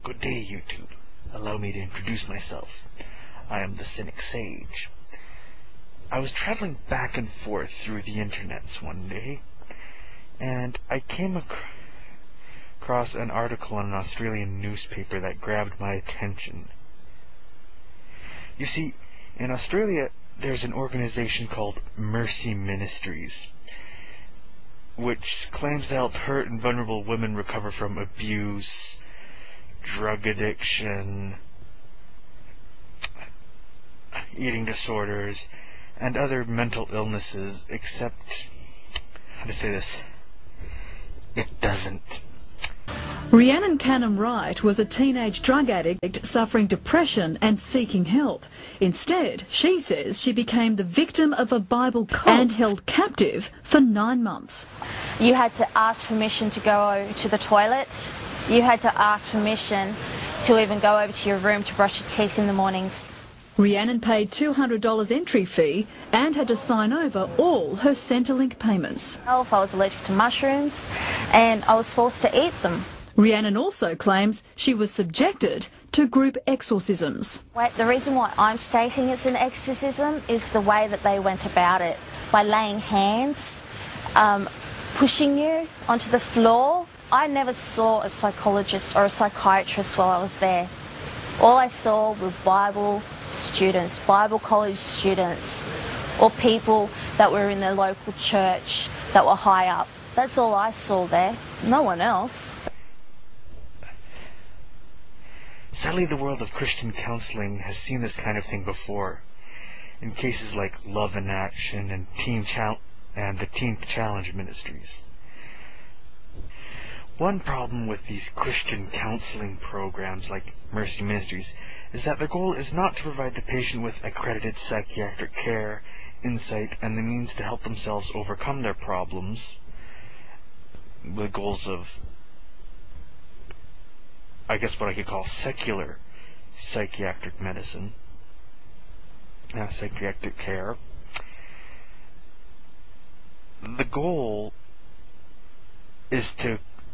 Good day, YouTube. Allow me to introduce myself. I am the Cynic Sage. I was traveling back and forth through the internets one day, and I came across an article in an Australian newspaper that grabbed my attention. You see, in Australia, there's an organization called Mercy Ministries, which claims to help hurt and vulnerable women recover from abuse, drug addiction, eating disorders, and other mental illnesses, except, how to say this, it doesn't. Rhiannon Canham Wright was a teenage drug addict suffering depression and seeking help. Instead, she says she became the victim of a Bible cult and held captive for 9 months. You had to ask permission to go to the toilet. You had to ask permission to even go over to your room to brush your teeth in the mornings. Rhiannon paid $200 entry fee and had to sign over all her Centrelink payments. I was allergic to mushrooms and I was forced to eat them. Rhiannon also claims she was subjected to group exorcisms. The reason why I'm stating it's an exorcism is the way that they went about it, by laying hands, pushing you onto the floor. I never saw a psychologist or a psychiatrist while I was there. All I saw were Bible students, Bible college students, or people that were in the local church that were high up. That's all I saw there, no one else. Sadly, the world of Christian counseling has seen this kind of thing before, in cases like Love in Action and the Teen Challenge Ministries. One problem with these Christian counseling programs like Mercy Ministries is that their goal is not to provide the patient with accredited psychiatric care, insight, and the means to help themselves overcome their problems, with goals of, I guess, what I could call secular psychiatric medicine, psychiatric care. The goal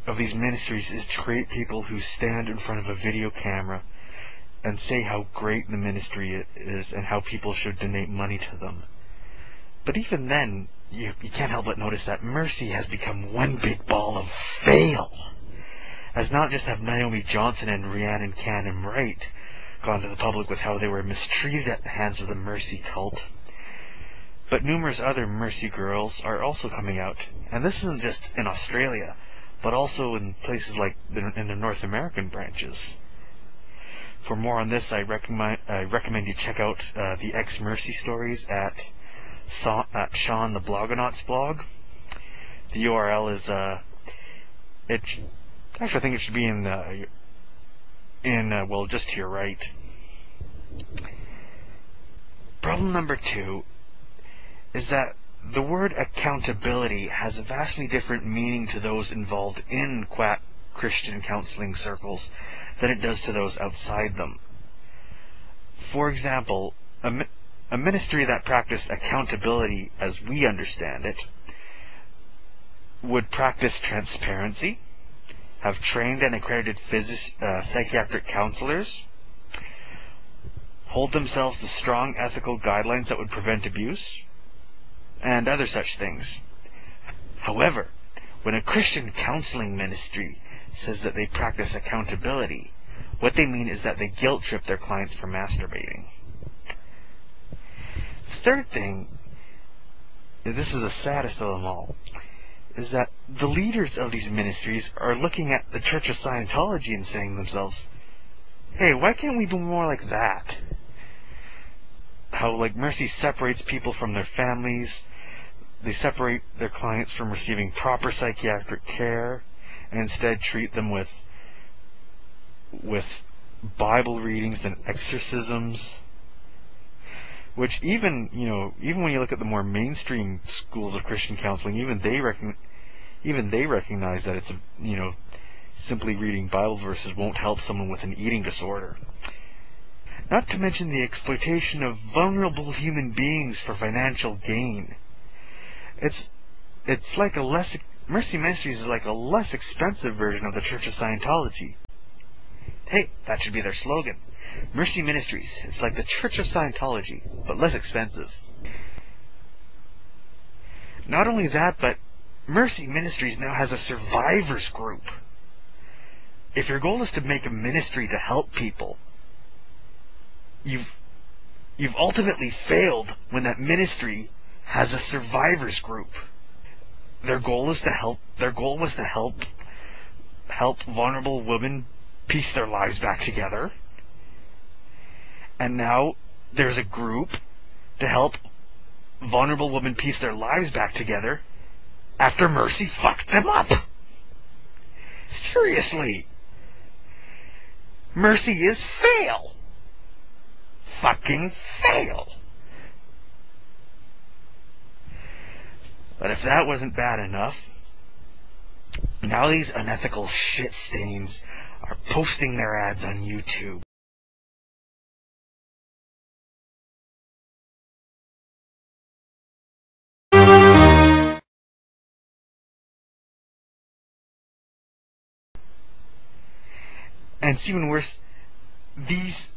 of these ministries is to create people who stand in front of a video camera and say how great the ministry is and how people should donate money to them. But even then, you can't help but notice that Mercy has become one big ball of fail, as not just have Naomi Johnson and Rhiannon Canham Wright gone to the public with how they were mistreated at the hands of the Mercy cult, but numerous other Mercy girls are also coming out, and this isn't just in Australia, but also in places like in the North American branches. For more on this, I recommend you check out the ex-Mercy stories at Sean the Blogonaut's blog. The URL is actually, I think it should be well, just to your right. Problem number 2 is that the word accountability has a vastly different meaning to those involved in Christian counseling circles than it does to those outside them. For example, a ministry that practiced accountability as we understand it would practice transparency, have trained and accredited psychiatric counselors, hold themselves to strong ethical guidelines that would prevent abuse, and other such things. However, when a Christian counseling ministry says that they practice accountability, what they mean is that they guilt-trip their clients for masturbating. The third thing, and this is the saddest of them all, is that the leaders of these ministries are looking at the Church of Scientology and saying to themselves, hey, why can't we be more like that? How, like, Mercy separates people from their families, they separate their clients from receiving proper psychiatric care, and instead treat them with Bible readings and exorcisms, which even when you look at the more mainstream schools of Christian counseling, even they recognize that it's simply reading Bible verses won't help someone with an eating disorder. Not to mention the exploitation of vulnerable human beings for financial gain. It's like Mercy Ministries is like a less expensive version of the Church of Scientology. Hey, that should be their slogan. Mercy Ministries. It's like the Church of Scientology, but less expensive. Not only that, but Mercy Ministries now has a survivors group. If your goal is to make a ministry to help people, you've ultimately failed when that ministry has a survivors group. Their goal was to help vulnerable women piece their lives back together. And now there's a group to help vulnerable women piece their lives back together after Mercy fucked them up. Seriously. Mercy is fail. Fucking fail. But if that wasn't bad enough, now these unethical shit stains are posting their ads on YouTube. And it's even worse, these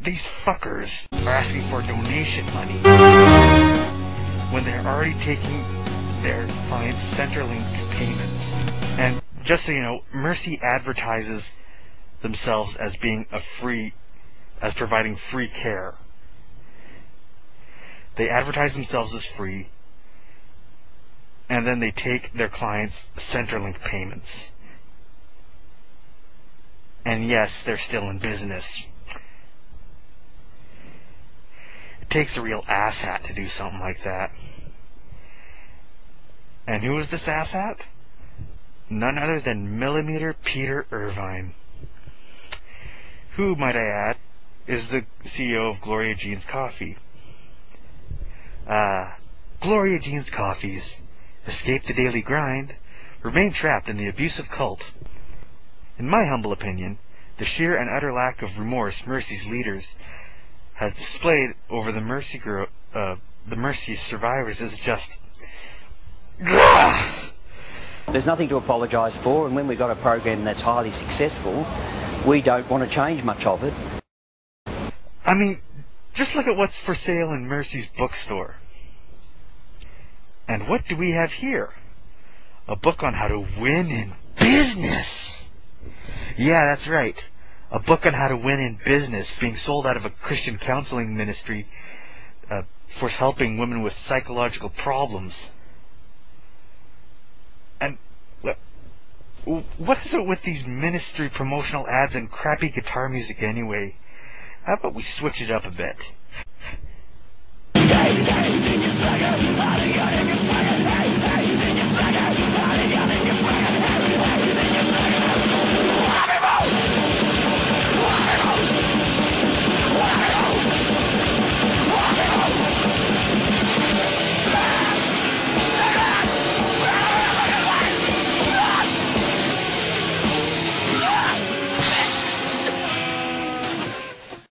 fuckers are asking for donation money when they're already taking their clients' Centrelink payments. And just so you know, Mercy advertises themselves as being as providing free care. They advertise themselves as free, and then they take their clients' Centrelink payments. And yes, they're still in business. It takes a real asshat to do something like that. And who is this asshat? None other than Millimeter Peter Irvine, who, might I add, is the CEO of Gloria Jean's Coffee. Gloria Jean's Coffees escape the daily grind, remain trapped in the abusive cult. In my humble opinion, the sheer and utter lack of remorse Mercy's leaders has displayed over the Mercy survivors is just... There's nothing to apologise for, and when we've got a program that's highly successful, we don't want to change much of it. I mean, just look at what's for sale in Mercy's bookstore. And what do we have here? A book on how to win in business! Yeah, that's right. A book on how to win in business being sold out of a Christian counselling ministry for helping women with psychological problems. And what is it with these ministry promotional ads and crappy guitar music anyway? How about we switch it up a bit?